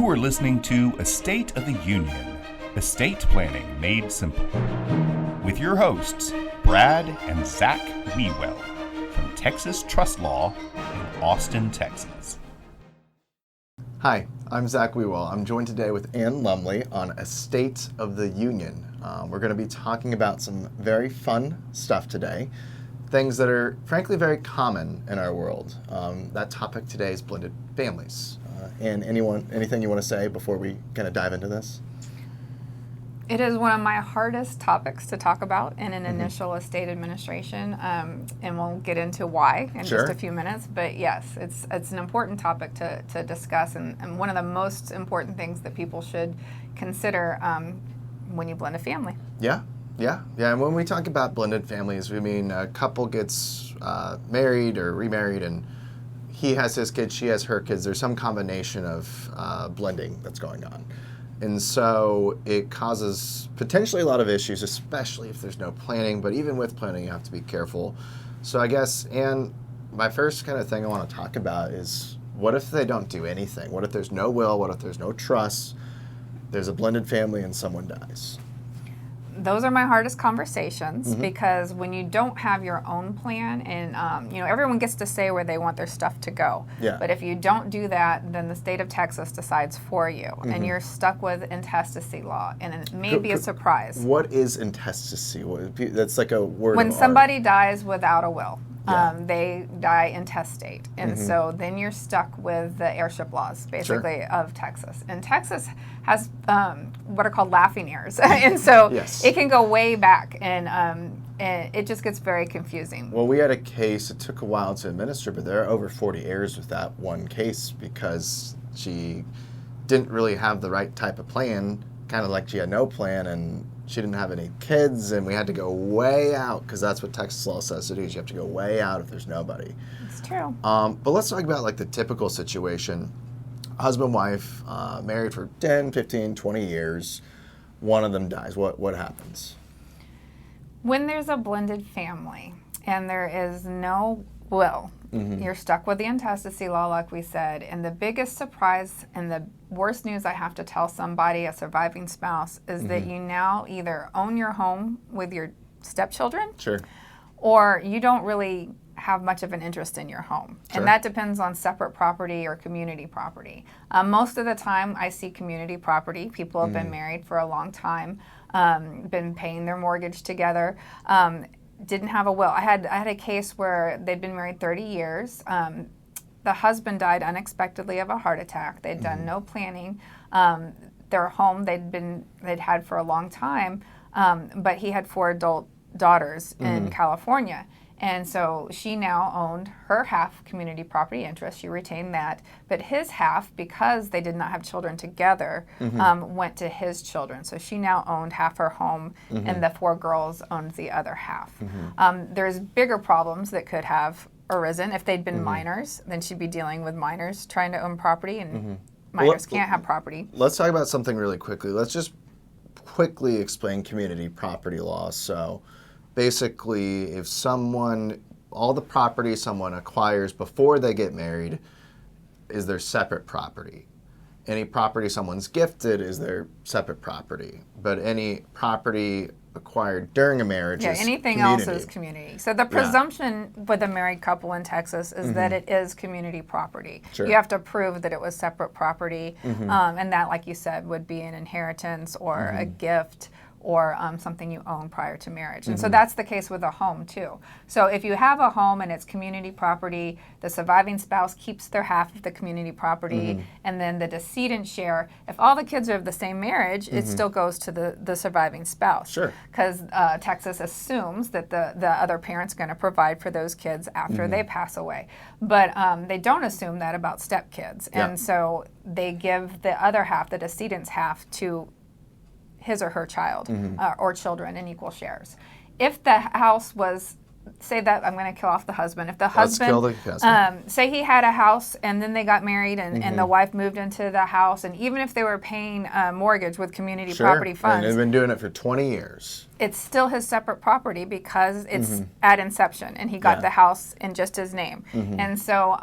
You are listening to A State of the Union, estate planning made simple, with your hosts, Brad and Zach Wiewel, from Texas Trust Law in Austin, Texas. Hi, I'm Zach Wiewel. I'm joined today with Ann Lumley on A State of the Union. We're going to be talking about some very fun stuff today, things that are frankly very common in our world. That topic today is blended families. And anything you want to say before we kind of dive into this? It is one of my hardest topics to talk about in an initial estate administration, and we'll get into why in just a few minutes. But yes, it's an important topic to discuss, and one of the most important things that people should consider when you blend a family. Yeah. And when we talk about blended families, we mean a couple gets married or remarried, and he has his kids, she has her kids. There's some combination of blending that's going on. And so it causes potentially a lot of issues, especially if there's no planning. But even with planning, you have to be careful. So I guess, and my first kind of thing I want to talk about is, what if they don't do anything? What if there's no will? What if there's no trust? There's a blended family and someone dies. Those are my hardest conversations because when you don't have your own plan, and everyone gets to say where they want their stuff to go. Yeah. But if you don't do that, then the state of Texas decides for you, and you're stuck with intestacy law, and it may be a surprise. What is intestacy? That's like a word. When somebody dies without a will. They die intestate. And so then you're stuck with the heirship laws, basically, of Texas. And Texas has what are called laughing heirs. And so it can go way back, and it just gets very confusing. Well, we had a case, it took a while to administer, but there are over 40 heirs with that one case because she didn't really have the right type of plan, kind of like she had no plan, and she didn't have any kids, and we had to go way out because that's what Texas law says to do. Is you have to go way out if there's nobody. It's true. But let's talk about like the typical situation. Husband, wife, married for 10, 15, 20 years. One of them dies. What happens? When there's a blended family and there is no will, you're stuck with the intestacy law, like we said. And the biggest surprise and the worst news I have to tell somebody, a surviving spouse, is that you now either own your home with your stepchildren, or you don't really have much of an interest in your home. And that depends on separate property or community property. Most of the time I see community property. People have been married for a long time, been paying their mortgage together, didn't have a will. I had a case where they'd been married 30 years. The husband died unexpectedly of a heart attack. They'd done no planning. Their home they'd had for a long time, but he had 4 adult daughters in California. And so she now owned her half community property interest. She retained that. But his half, because they did not have children together, went to his children. So she now owned half her home, and the 4 girls owned the other half. There's bigger problems that could have arisen. If they'd been minors, then she'd be dealing with minors trying to own property, and minors can't have property. Let's talk about something really quickly. Let's just quickly explain community property law. So basically, if all the property someone acquires before they get married is their separate property. Any property someone's gifted is their separate property. But any property acquired during a marriage is anything community. else is community. So the presumption with a married couple in Texas is that it is community property. You have to prove that it was separate property, and that, like you said, would be an inheritance or a gift, or something you own prior to marriage. And so that's the case with a home too. So if you have a home and it's community property, the surviving spouse keeps their half of the community property, and then the decedent share, if all the kids are of the same marriage, it still goes to the surviving spouse. Sure. Because Texas assumes that the other parent's gonna provide for those kids after they pass away. But they don't assume that about stepkids. And so they give the other half, the decedent's half, to his or her child or children in equal shares. If the house was, say that I'm going to kill off the husband. If the husband, say he had a house and then they got married and the wife moved into the house, and even if they were paying a mortgage with community property funds. And they've been doing it for 20 years. It's still his separate property because it's at inception and he got the house in just his name. And so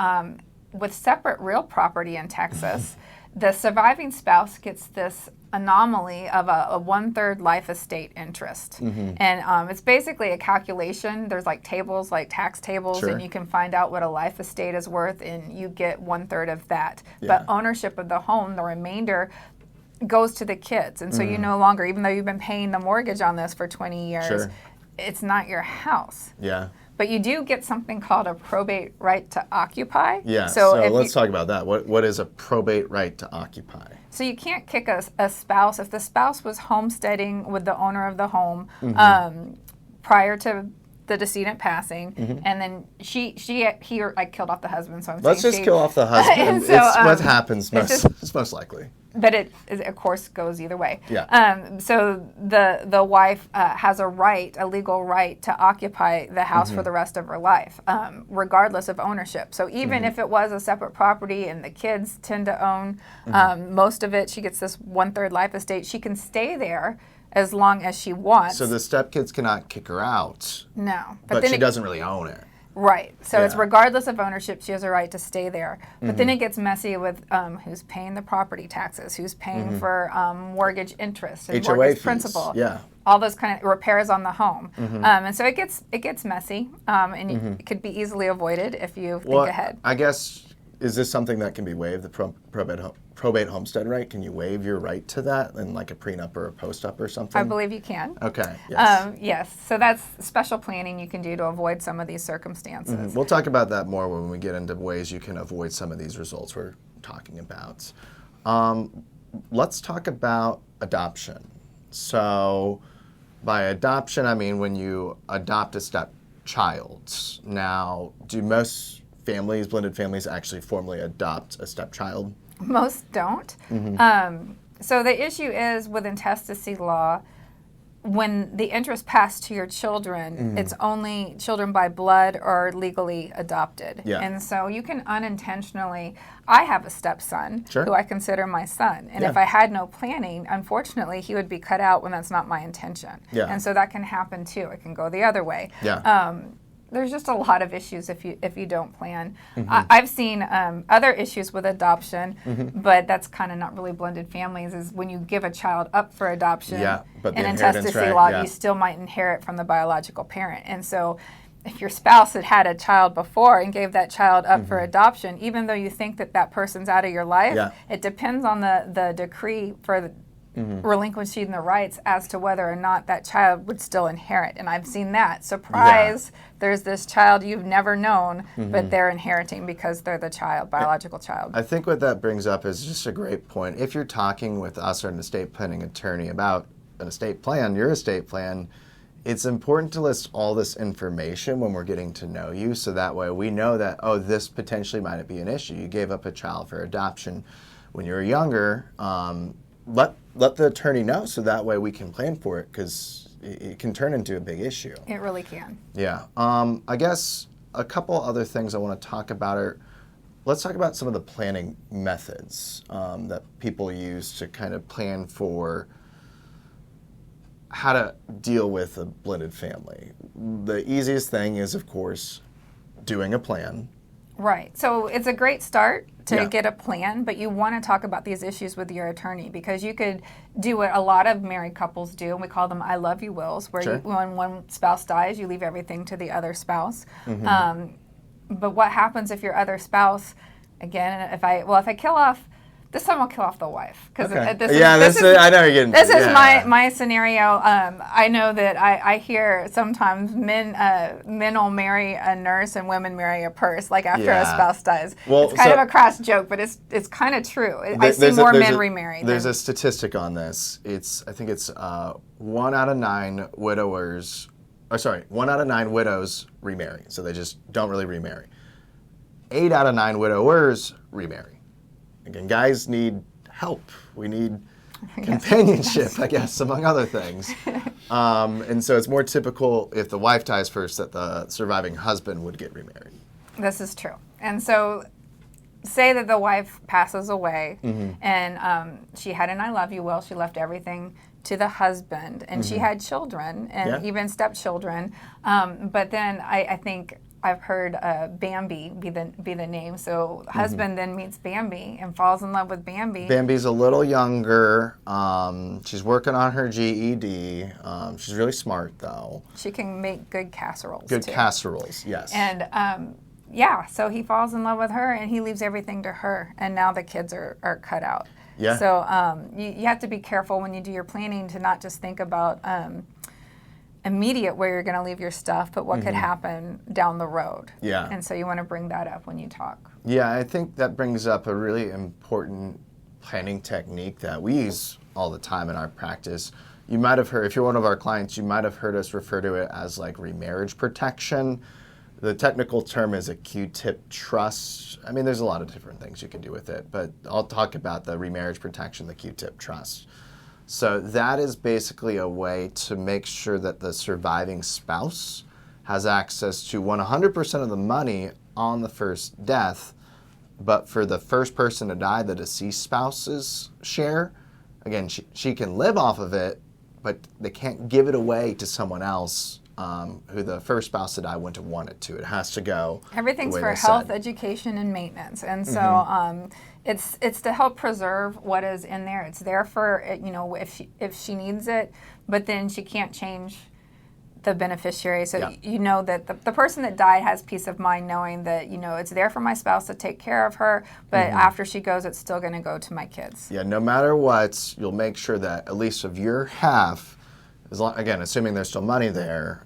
with separate real property in Texas, the surviving spouse gets this anomaly of a 1/3 life estate interest. And it's basically a calculation. There's like tables, like tax tables, Sure. and you can find out what a life estate is worth, and you get 1/3 of that. But ownership of the home, the remainder, goes to the kids. And so you no longer, even though you've been paying the mortgage on this for 20 years, Sure. it's not your house. Yeah. But you do get something called a probate right to occupy. Yeah. So if let's talk about that. What is a probate right to occupy? So you can't kick a spouse if the spouse was homesteading with the owner of the home prior to the decedent passing, and then he killed off the husband. So Let's just kill off the husband. So, it's what happens it's most likely. But it of course goes either way. Yeah. So the wife has a legal right to occupy the house for the rest of her life, regardless of ownership. So even if it was a separate property and the kids tend to own most of it, she gets this 1/3 life estate. She can stay there as long as she wants. So the stepkids cannot kick her out. No, But she doesn't really own it. Right. So it's Yeah. regardless of ownership, she has a right to stay there. But then it gets messy with who's paying the property taxes, who's paying for mortgage interest and HOA mortgage fees. principal. Yeah. All those kind of repairs on the home. And so it gets messy, and it could be easily avoided if you think ahead. I guess, is this something that can be waived, the probate homestead right? Can you waive your right to that in like a prenup or a post-up or something? I believe you can. Okay, yes. Yes. So that's special planning you can do to avoid some of these circumstances. We'll talk about that more when we get into ways you can avoid some of these results we're talking about. Let's talk about adoption. So by adoption, I mean when you adopt a stepchild. Now, do most families, blended families, actually formally adopt a stepchild? Most don't. So the issue is with intestacy law, when the interest passed to your children, it's only children by blood or legally adopted. Yeah. And so you can unintentionally, I have a stepson Sure. who I consider my son. And Yeah. if I had no planning, unfortunately, he would be cut out when that's not my intention. Yeah. And so that can happen too. It can go the other way. Yeah. There's just a lot of issues if you don't plan. I've seen other issues with adoption, but that's kind of not really blended families, is when you give a child up for adoption but the in inheritance intestacy right, law, you still might inherit from the biological parent. And so if your spouse had a child before and gave that child up for adoption, even though you think that person's out of your life, it depends on the decree for the relinquishing the rights as to whether or not that child would still inherit. And I've seen that. Surprise, there's this child you've never known, but they're inheriting because they're the biological child. I think what that brings up is just a great point. If you're talking with us or an estate planning attorney about an estate plan, your estate plan, it's important to list all this information when we're getting to know you, so that way we know that, oh, this potentially might be an issue. You gave up a child for adoption when you were younger. Let the attorney know, so that way we can plan for it, because it can turn into a big issue. It really can. Yeah. I guess a couple other things I want to talk about are, let's talk about some of the planning methods that people use to kind of plan for how to deal with a blended family. The easiest thing is, of course, doing a plan. Right. So it's a great start to get a plan, but you want to talk about these issues with your attorney, because you could do what a lot of married couples do, and we call them I love you wills, where when one spouse dies, you leave everything to the other spouse. But what happens if your other spouse, again, if I kill off, this time I'll kill off the wife, because I know you're getting. This is my scenario. I know that I hear sometimes men will marry a nurse and women marry a purse, like after a spouse dies. Well, it's kind of a crass joke, but it's kind of true. I see more men remarry. There's a statistic on this. I think it's 1 out of 9 widowers. Or sorry, 1 out of 9 widows remarry, so they just don't really remarry. 8 out of 9 widowers remarry. Again, guys need help. We need companionship, I guess, among other things. And so it's more typical if the wife dies first that the surviving husband would get remarried. This is true. And so say that the wife passes away and she had an I love you will. She left everything to the husband, and she had children and even stepchildren. But then I think I've heard Bambi be the name. So husband then meets Bambi and falls in love with Bambi. Bambi's a little younger. She's working on her GED. She's really smart, though. She can make good casseroles, Good too. casseroles, yes. And so he falls in love with her, and he leaves everything to her, and now the kids are cut out. Yeah. So you have to be careful when you do your planning to not just think about immediate where you're going to leave your stuff, but what could happen down the road. Yeah. And so you want to bring that up when you talk. Yeah, I think that brings up a really important planning technique that we use all the time in our practice. You might have heard, if you're one of our clients, you might have heard us refer to it as like remarriage protection. The technical term is a Q-tip trust. I mean, there's a lot of different things you can do with it, but I'll talk about the remarriage protection, the Q-tip trust. So that is basically a way to make sure that the surviving spouse has access to 100% of the money on the first death, but for the first person to die, the deceased spouse's share, again, she can live off of it, but they can't give it away to someone else who the first spouse to die wouldn't have wanted to. It has to go. Everything's the way for they health, said. education, and maintenance, and so it's to help preserve what is in there. It's there for if she needs it, but then she can't change the beneficiary. So you know that the person that died has peace of mind knowing that it's there for my spouse to take care of her, but after she goes, it's still going to go to my kids. Yeah, no matter what, you'll make sure that at least of your half. Again, assuming there's still money there,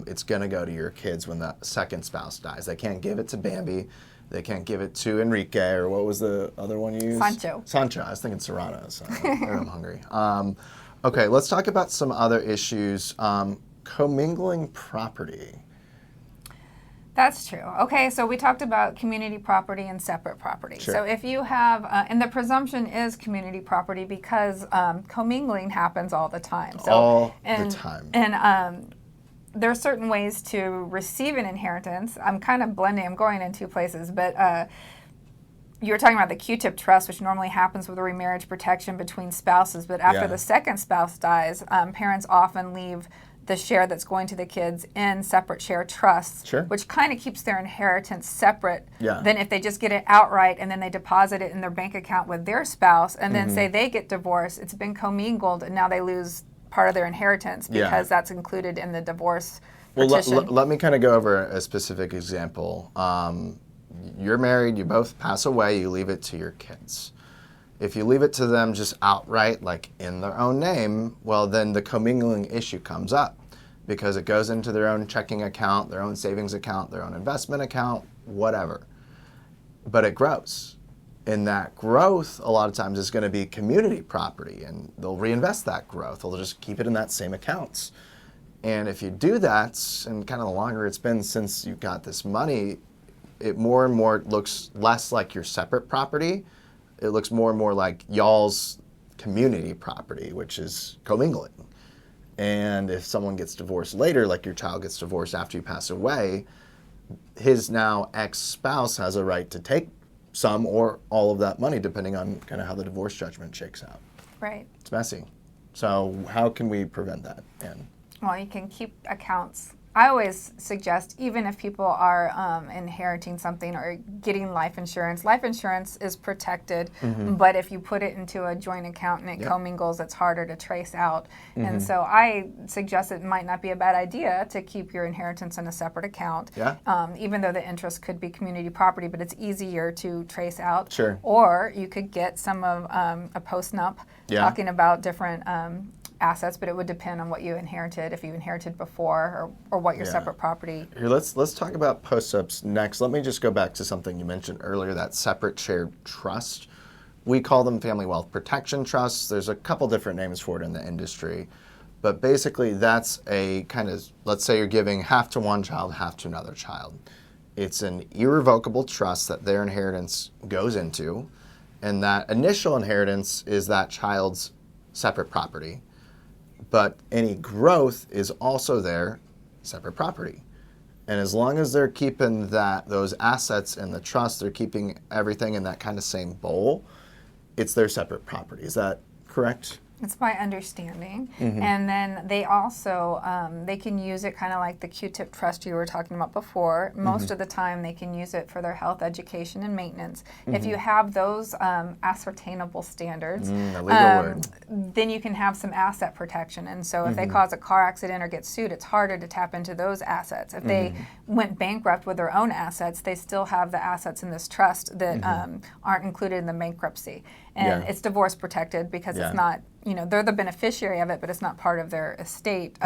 it's going to go to your kids when the second spouse dies. They can't give it to Bambi. They can't give it to Enrique, or what was the other one you used? Sancho. I was thinking Serrano, so I'm hungry. Okay, let's talk about some other issues. Commingling property. That's true. Okay, so we talked about community property and separate property. Sure. So if you have, and the presumption is community property because commingling happens all the time. So, the time. And there are certain ways to receive an inheritance. I'm kind of blending. I'm going in two places, but you were talking about the Q-tip trust, which normally happens with a remarriage protection between spouses. But after the second spouse dies, parents often leave the share that's going to the kids in separate share trusts, which kind of keeps their inheritance separate than if they just get it outright and then they deposit it in their bank account with their spouse and then say they get divorced. It's been commingled and now they lose part of their inheritance because that's included in the divorce petition. Well, let me kind of go over a specific example. You're married, you both pass away, you leave it to your kids. If you leave it to them just outright, like in their own name, well, then the commingling issue comes up because it goes into their own checking account, their own savings account, their own investment account, whatever. But it grows. And that growth, a lot of times, is going to be community property, and they'll reinvest that growth. They'll just keep it in that same accounts. And if you do that, and kind of the longer it's been since you got this money, it more and more looks less like your separate property. It looks more and more like y'all's community property, which is commingling. And if someone gets divorced later, like your child gets divorced after you pass away, his now ex-spouse has a right to take some or all of that money, depending on kind of how the divorce judgment shakes out. Right. It's messy. So how can we prevent that, Ann? Well, you can keep accounts. I always suggest, even if people are inheriting something or getting life insurance is protected, but if you put it into a joint account and it commingles, it's harder to trace out. And so I suggest it might not be a bad idea to keep your inheritance in a separate account, even though the interest could be community property, but it's easier to trace out. Sure. Or you could get some of a post-nup talking about different assets, but it would depend on what you inherited, if you inherited before, or what your separate property. Here, let's talk about post-ups next. Let me just go back to something you mentioned earlier, that separate shared trust. We call them family wealth protection trusts. There's a couple different names for it in the industry, but basically that's a kind of, let's say you're giving half to one child, half to another child. It's an irrevocable trust that their inheritance goes into, and that initial inheritance is that child's separate property. But any growth is also their separate property. And as long as they're keeping those assets in the trust, they're keeping everything in that kind of same bowl, it's their separate property. Is that correct? It's by understanding. And then they also, they can use it kind of like the Q-tip trust you were talking about before. Most of the time they can use it for their health, education, and maintenance. If you have those ascertainable standards, then you can have some asset protection. And so if they cause a car accident or get sued, it's harder to tap into those assets. If they went bankrupt with their own assets, they still have the assets in this trust that aren't included in the bankruptcy. And it's divorce protected because it's not, they're the beneficiary of it, but it's not part of their estate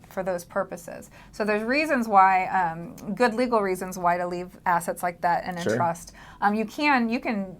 for those purposes. So there's reasons why, good legal reasons why to leave assets like that in a trust. You can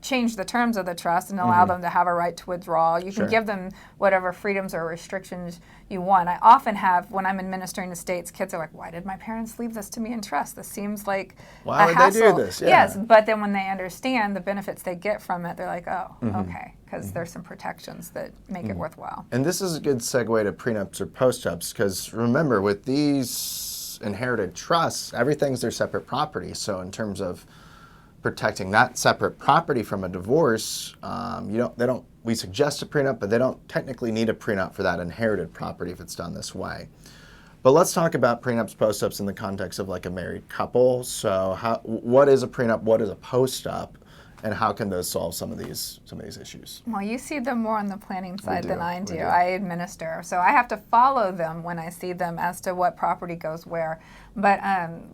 change the terms of the trust and allow them to have a right to withdraw. You can give them whatever freedoms or restrictions you want. I often have, when I'm administering estates, kids are like, why did my parents leave this to me in trust? This seems like why would they do this? Yes, but then when they understand the benefits they get from it, they're like, oh, okay, because there's some protections that make it worthwhile. And this is a good segue to prenups or post-ups, because remember, with these inherited trusts, everything's their separate property. So in terms of protecting that separate property from a divorce, we suggest a prenup, but they don't technically need a prenup for that inherited property if it's done this way. But let's talk about prenups, post-ups in the context of like a married couple. So what is a prenup, what is a post-up, and how can those solve some of these issues? Well, you see them more on the planning side than I do. I administer, so I have to follow them when I see them as to what property goes where. But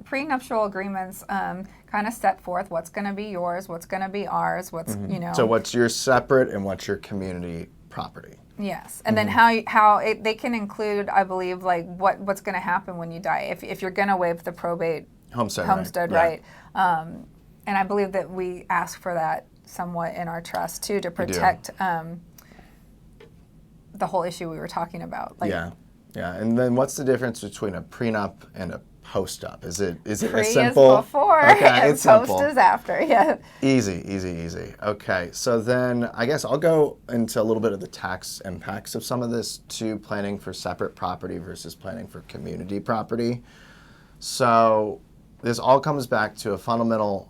prenuptial agreements kind of set forth what's going to be yours, what's going to be ours, what's So what's your separate and what's your community property? Yes, and then how they can include, I believe, like what's going to happen when you die if you're going to waive the probate homestead right. And I believe that we ask for that somewhat in our trust, too, to protect the whole issue we were talking about. Yeah. And then what's the difference between a prenup and a post-up? Is it Pre as simple? Is before, okay, and it's post simple. is after, yeah. Easy. Okay, so then I guess I'll go into a little bit of the tax impacts of some of this, too, planning for separate property versus planning for community property. So this all comes back to a fundamental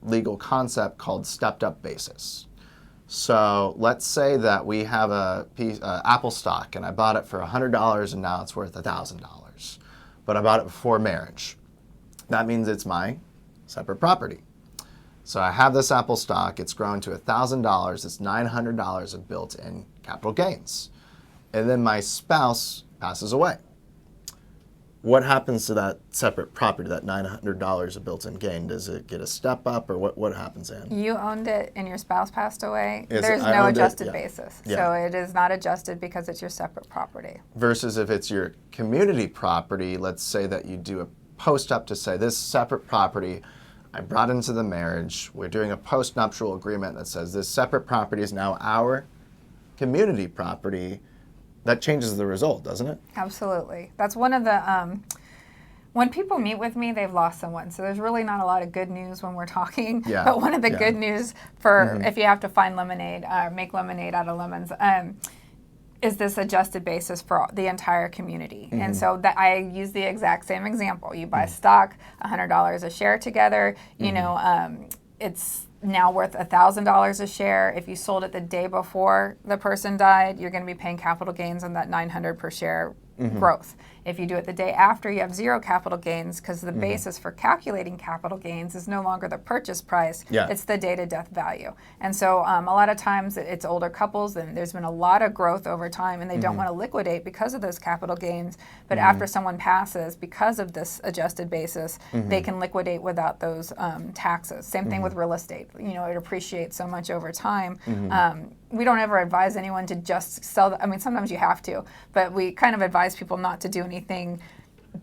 legal concept called stepped-up basis. So let's say that we have a piece Apple stock, and I bought it for $100, and now it's worth $1,000. But I bought it before marriage. That means it's my separate property. So I have this Apple stock. It's grown to $1,000. It's $900 of built-in capital gains. And then my spouse passes away. What happens to that separate property, that $900 of built-in gain? Does it get a step up, or what happens, Ann? You owned it and your spouse passed away. There's no adjusted basis. So it is not adjusted because it's your separate property. Versus if it's your community property, let's say that you do a post-up to say this separate property I brought into the marriage. We're doing a post-nuptial agreement that says this separate property is now our community property. That changes the result, doesn't it? Absolutely. That's one of the, when people meet with me, they've lost someone. So there's really not a lot of good news when we're talking. Yeah. But one of the good news for if you have to find lemonade, make lemonade out of lemons, is this adjusted basis for the entire community. And so that I use the exact same example. You buy stock, $100 a share together, it's now worth $1,000 a share. If you sold it the day before the person died, you're going to be paying capital gains on that $900 per share growth. If you do it the day after, you have zero capital gains because the basis for calculating capital gains is no longer the purchase price, it's the day-to-death value. And so a lot of times it's older couples and there's been a lot of growth over time and they don't want to liquidate because of those capital gains. But after someone passes, because of this adjusted basis, they can liquidate without those taxes. Same thing with real estate. It appreciates so much over time. We don't ever advise anyone to just sell. Sometimes you have to, but we kind of advise people not to do anything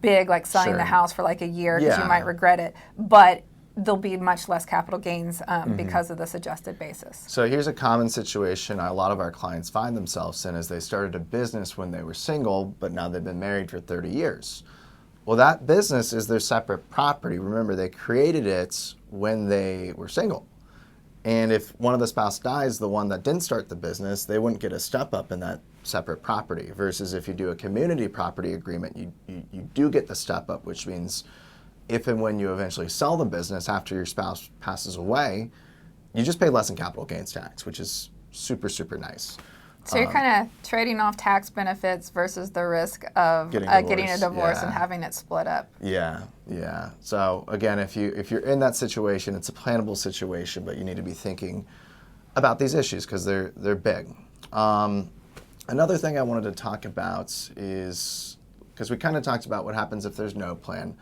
big like selling the house for like a year because you might regret it. But there'll be much less capital gains because of this adjusted basis. So here's a common situation a lot of our clients find themselves in is they started a business when they were single, but now they've been married for 30 years. Well, that business is their separate property. Remember, they created it when they were single. And if one of the spouse dies, the one that didn't start the business, they wouldn't get a step up in that separate property. Versus if you do a community property agreement, you do get the step up, which means if and when you eventually sell the business after your spouse passes away, you just pay less in capital gains tax, which is super, super nice. So you're kind of trading off tax benefits versus the risk of getting a divorce and having it split up. Yeah. So again, if you're in that situation, it's a plannable situation, but you need to be thinking about these issues because they're big. Another thing I wanted to talk about is, because we kind of talked about what happens if there's no plan.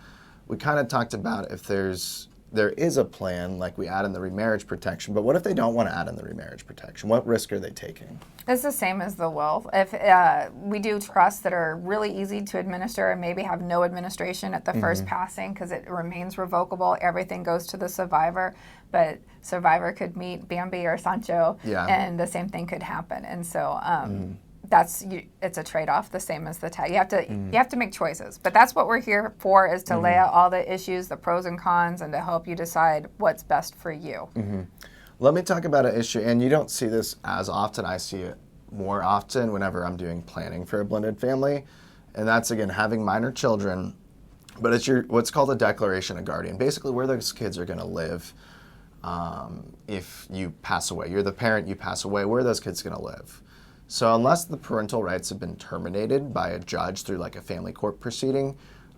We kind of talked about if there is a plan, like we add in the remarriage protection, but what if they don't want to add in the remarriage protection? What risk are they taking? It's the same as the will. If we do trusts that are really easy to administer and maybe have no administration at the first passing because it remains revocable, everything goes to the survivor, but survivor could meet Bambi or Sancho, and the same thing could happen. And so it's a trade-off, the same as the tax. You have to make choices, but that's what we're here for, is to lay out all the issues, the pros and cons, and to help you decide what's best for you. Let me talk about an issue, and you don't see this as often. I see it more often whenever I'm doing planning for a blended family, and that's, again, having minor children, but it's what's called a declaration of guardian, basically where those kids are going to live if you pass away. You're the parent, you pass away, where are those kids going to live? So unless the parental rights have been terminated by a judge through like a family court proceeding,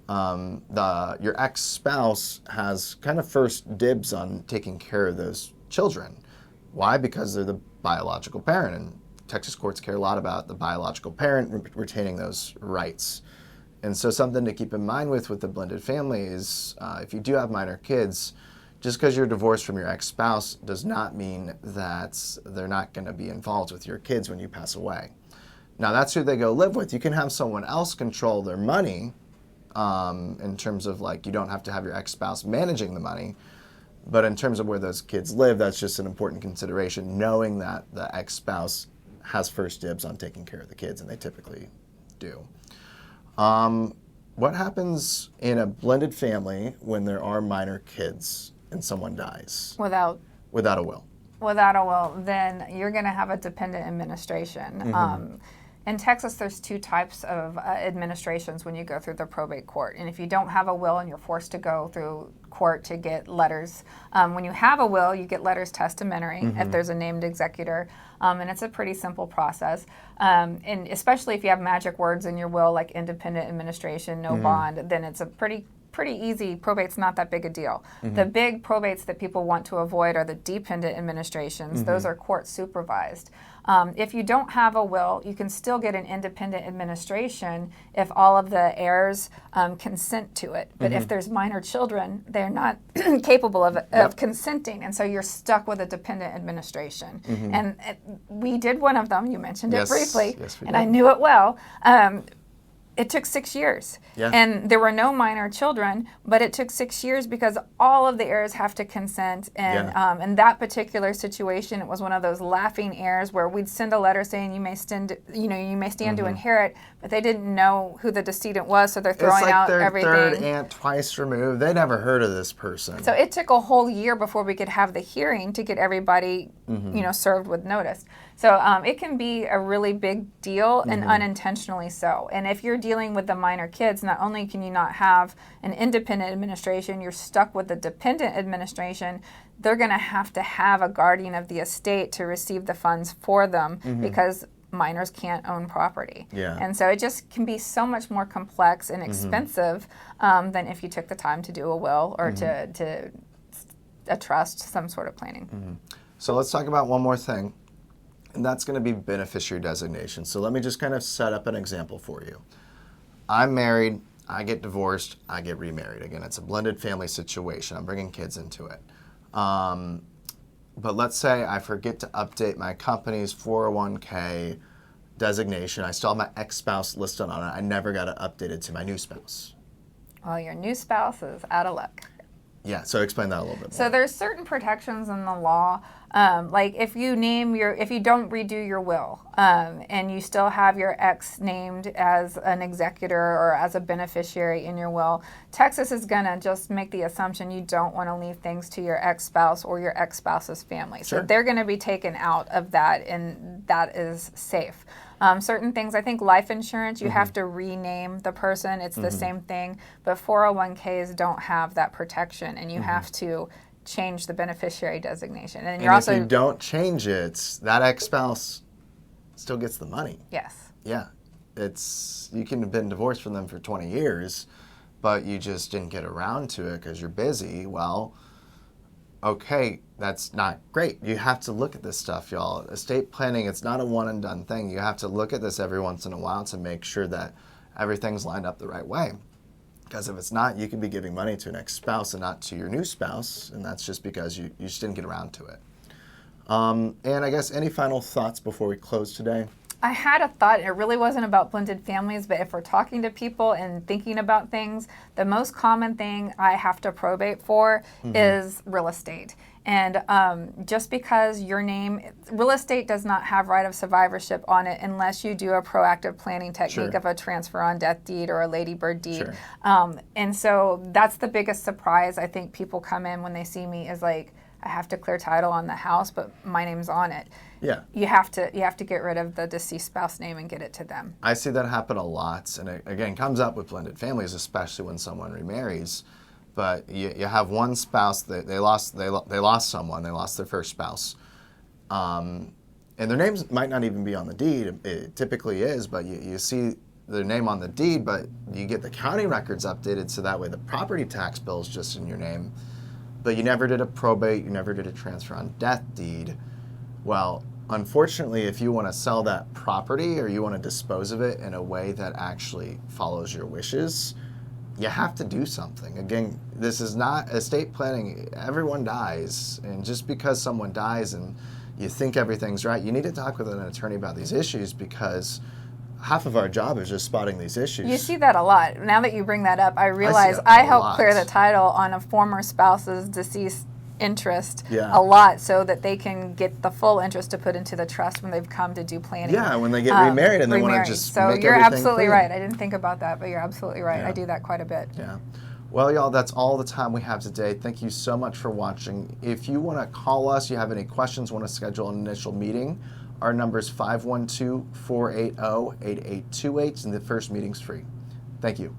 your ex-spouse has kind of first dibs on taking care of those children. Why? Because they're the biological parent, and Texas courts care a lot about the biological parent retaining those rights. And so something to keep in mind with the blended family is if you do have minor kids, just because you're divorced from your ex-spouse does not mean that they're not going to be involved with your kids when you pass away. Now, that's who they go live with. You can have someone else control their money in terms of, like, you don't have to have your ex-spouse managing the money. But in terms of where those kids live, that's just an important consideration, knowing that the ex-spouse has first dibs on taking care of the kids, and they typically do. What happens in a blended family when there are minor kids and someone dies? Without a will. Without a will, then you're going to have a dependent administration. In Texas, there's two types of administrations when you go through the probate court. And if you don't have a will and you're forced to go through court to get letters, when you have a will, you get letters testamentary if there's a named executor. And it's a pretty simple process. And especially if you have magic words in your will, like independent administration, no bond, then it's a pretty easy. Probate's not that big a deal. The big probates that people want to avoid are the dependent administrations. Those are court supervised. If you don't have a will, you can still get an independent administration if all of the heirs consent to it. But if there's minor children, they're not capable of consenting, and so you're stuck with a dependent administration. And we did one of them. You mentioned it briefly, and I knew it well. It took 6 years, and there were no minor children, but it took 6 years because all of the heirs have to consent. And in that particular situation, it was one of those laughing heirs where we'd send a letter saying you may stand to inherit, but they didn't know who the decedent was, so they're throwing out everything. It's like their third aunt twice removed. They never heard of this person. So it took a whole year before we could have the hearing to get everybody, served with notice. So it can be a really big deal, and unintentionally so. And if you're dealing with the minor kids, not only can you not have an independent administration, you're stuck with the dependent administration. They're going to have a guardian of the estate to receive the funds for them because minors can't own property. And so it just can be so much more complex and expensive than if you took the time to do a will or to a trust, some sort of planning. So let's talk about one more thing. And that's going to be beneficiary designation. So let me just kind of set up an example for you. I'm married, I get divorced, I get remarried. Again, it's a blended family situation. I'm bringing kids into it. But let's say I forget to update my company's 401k designation. I still have my ex-spouse listed on it. I never got it updated to my new spouse. Well, your new spouse is out of luck. Yeah, so explain that a little bit more. So there's certain protections in the law, like if you don't redo your will, and you still have your ex named as an executor or as a beneficiary in your will, Texas is gonna just make the assumption you don't want to leave things to your ex-spouse or your ex-spouse's family. So they're gonna be taken out of that, and that is safe. Certain things, I think life insurance, you have to rename the person. It's the same thing, but 401ks don't have that protection, and you have to change the beneficiary designation. And if you don't change it, that ex-spouse still gets the money. Yes. Yeah. You can have been divorced from them for 20 years, but you just didn't get around to it because you're busy. Well, okay, that's not great. You have to look at this stuff, y'all. Estate planning, it's not a one and done thing. You have to look at this every once in a while to make sure that everything's lined up the right way. Because if it's not, you could be giving money to an ex-spouse and not to your new spouse, and that's just because you just didn't get around to it. And I guess any final thoughts before we close today? I had a thought. It really wasn't about blended families, but if we're talking to people and thinking about things, the most common thing I have to probate for is real estate. And just because real estate does not have right of survivorship on it unless you do a proactive planning technique of a transfer on death deed or a ladybird deed. And so that's the biggest surprise I think people come in when they see me is like, I have to clear title on the house, but my name's on it. Yeah. You have to get rid of the deceased spouse name and get it to them. I see that happen a lot, and it, again, comes up with blended families, especially when someone remarries. But you have one spouse that they lost someone, they lost their first spouse, and their names might not even be on the deed. It typically is, but you see their name on the deed, but you get the county records updated so that way the property tax bill is just in your name. But you never did a probate, you never did a transfer on death deed. Well, unfortunately, if you want to sell that property or you want to dispose of it in a way that actually follows your wishes, you have to do something. Again, this is not estate planning. Everyone dies. And just because someone dies and you think everything's right, you need to talk with an attorney about these issues because half of our job is just spotting these issues. You see that a lot. Now that you bring that up, I realize I help clear the title on a former spouse's deceased interest a lot so that they can get the full interest to put into the trust when they've come to do planning. Yeah, when they get remarried and they want to just so make you're everything absolutely clean. Right. I didn't think about that, but you're absolutely right. Yeah. I do that quite a bit. Yeah. Well, y'all, that's all the time we have today. Thank you so much for watching. If you want to call us, you have any questions, want to schedule an initial meeting, our number is 512-480-8828, and the first meeting's free. Thank you.